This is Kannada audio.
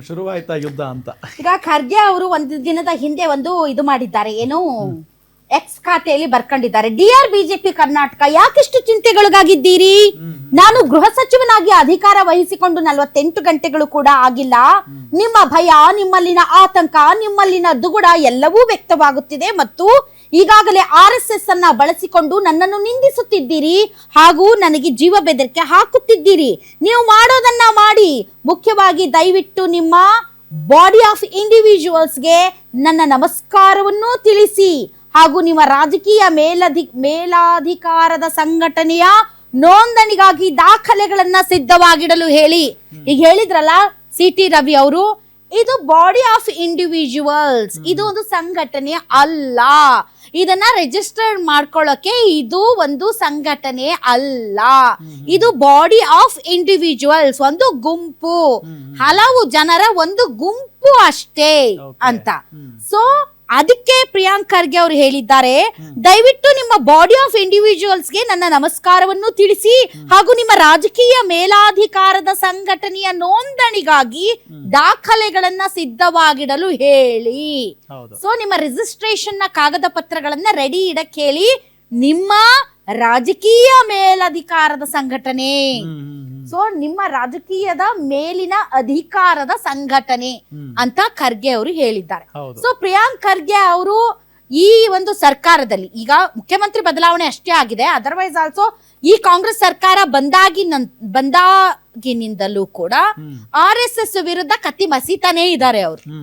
ಶುರುವಾಯ್ತಾ ಯುದ್ಧ ಅಂತ. ಈಗ ಖರ್ಗೆ ಅವರು ಒಂದು ದಿನದ ಹಿಂದೆ ಇದು ಮಾಡಿದ್ದಾರೆ, ಏನು ಎಕ್ಸ್ ಖಾತೆಯಲ್ಲಿ ಬರ್ಕೊಂಡಿದ್ದಾರೆ, ಡಿಆರ್ ಬಿಜೆಪಿ ಕರ್ನಾಟಕ ಯಾಕಿಷ್ಟು ಚಿಂತೆಗೊಳಗಾಗಿದ್ದೀರಿ? ನಾನು ಗೃಹ ಸಚಿವನಾಗಿ ಅಧಿಕಾರ ವಹಿಸಿಕೊಂಡು 48 ಗಂಟೆಗಳು ಕೂಡ ಆಗಿಲ್ಲ. ನಿಮ್ಮ ಭಯ, ನಿಮ್ಮಲ್ಲಿನ ಆತಂಕ, ನಿಮ್ಮಲ್ಲಿನ ದುಗುಡ ಎಲ್ಲವೂ ವ್ಯಕ್ತವಾಗುತ್ತಿದೆ ಮತ್ತು ಈಗಾಗಲೇ RSS ಅನ್ನ ಬಳಸಿಕೊಂಡು ನನ್ನನ್ನು ನಿಂದಿಸುತ್ತಿದ್ದೀರಿ ಹಾಗೂ ನನಗೆ ಜೀವ ಬೆದರಿಕೆ ಹಾಕುತ್ತಿದ್ದೀರಿ. ನೀವು ಮಾಡೋದನ್ನ ಮಾಡಿ, ಮುಖ್ಯವಾಗಿ ದಯವಿಟ್ಟು ನಿಮ್ಮ ಬಾಡಿ ಆಫ್ ಇಂಡಿವಿಜುವಲ್ಸ್ಗೆ ನನ್ನ ನಮಸ್ಕಾರವನ್ನು ತಿಳಿಸಿ ಹಾಗೂ ನಿಮ್ಮ ರಾಜಕೀಯ ಮೇಲಾಧಿಕಾರದ ಸಂಘಟನೆಯ ನೋಂದಣಿಗಾಗಿ ದಾಖಲೆಗಳನ್ನ ಸಿದ್ಧವಾಗಿಡಲು ಹೇಳಿ. ಈಗ ಹೇಳಿದ್ರಲ್ಲ CT ರವಿ ಅವರು, ಇದು ಬಾಡಿ ಆಫ್ ಇಂಡಿವಿಜುವಲ್ಸ್, ಇದು ಒಂದು ಸಂಘಟನೆ ಅಲ್ಲ. ಇದನ್ನ ರಿಜಿಸ್ಟರ್ ಮಾಡ್ಕೊಳ್ಳೋಕೆ ಇದು ಒಂದು ಸಂಘಟನೆ ಅಲ್ಲ, ಇದು ಬಾಡಿ ಆಫ್ ಇಂಡಿವಿಜುವಲ್ಸ್, ಒಂದು ಗುಂಪು, ಹಲವು ಜನರ ಒಂದು ಗುಂಪು ಅಷ್ಟೇ ಅಂತ. ಸೊ ಅದಕ್ಕೆ ಪ್ರಿಯಾಂಕ್ ಖರ್ಗೆ ಅವರು ಹೇಳಿದ್ದಾರೆ, ದಯವಿಟ್ಟು ನಿಮ್ಮ ಬಾಡಿ ಆಫ್ ಇಂಡಿವಿಜುವಲ್ಸ್ಗೆ ನನ್ನ ನಮಸ್ಕಾರವನ್ನು ತಿಳಿಸಿ ಹಾಗೂ ನಿಮ್ಮ ರಾಜಕೀಯ ಮೇಲಾಧಿಕಾರದ ಸಂಘಟನೆಯ ನೋಂದಣಿಗಾಗಿ ದಾಖಲೆಗಳನ್ನ ಸಿದ್ಧವಾಗಿಡಲು ಹೇಳಿ. ಸೊ ನಿಮ್ಮ ರಿಜಿಸ್ಟ್ರೇಷನ್ ನ ಕಾಗದ ಪತ್ರಗಳನ್ನ ರೆಡಿ ಇಡಕ್ಕೆ ಹೇಳಿ, ನಿಮ್ಮ ರಾಜಕೀಯ ಮೇಲಧಿಕಾರದ ಸಂಘಟನೆ. ಸೊ ನಿಮ್ಮ ರಾಜಕೀಯದ ಮೇಲಿನ ಅಧಿಕಾರದ ಸಂಘಟನೆ ಅಂತ ಖರ್ಗೆ ಅವರು ಹೇಳಿದ್ದಾರೆ. ಸೊ ಪ್ರಿಯಾಂಕ್ ಖರ್ಗೆ ಅವರು ಈ ಒಂದು ಸರ್ಕಾರದಲ್ಲಿ ಈಗ ಮುಖ್ಯಮಂತ್ರಿ ಬದಲಾವಣೆ ಅಷ್ಟೇ ಆಗಿದೆ, ಅದರ್ವೈಸ್ ಆಲ್ಸೋ ಈ ಕಾಂಗ್ರೆಸ್ ಸರ್ಕಾರ ಬಂದಾಗಿನಿಂದಲೂ ಕೂಡ RSS ವಿರುದ್ಧ ಕತ್ತಿ ಮಸೀತಾನೇ ಇದ್ದಾರೆ ಅವರು.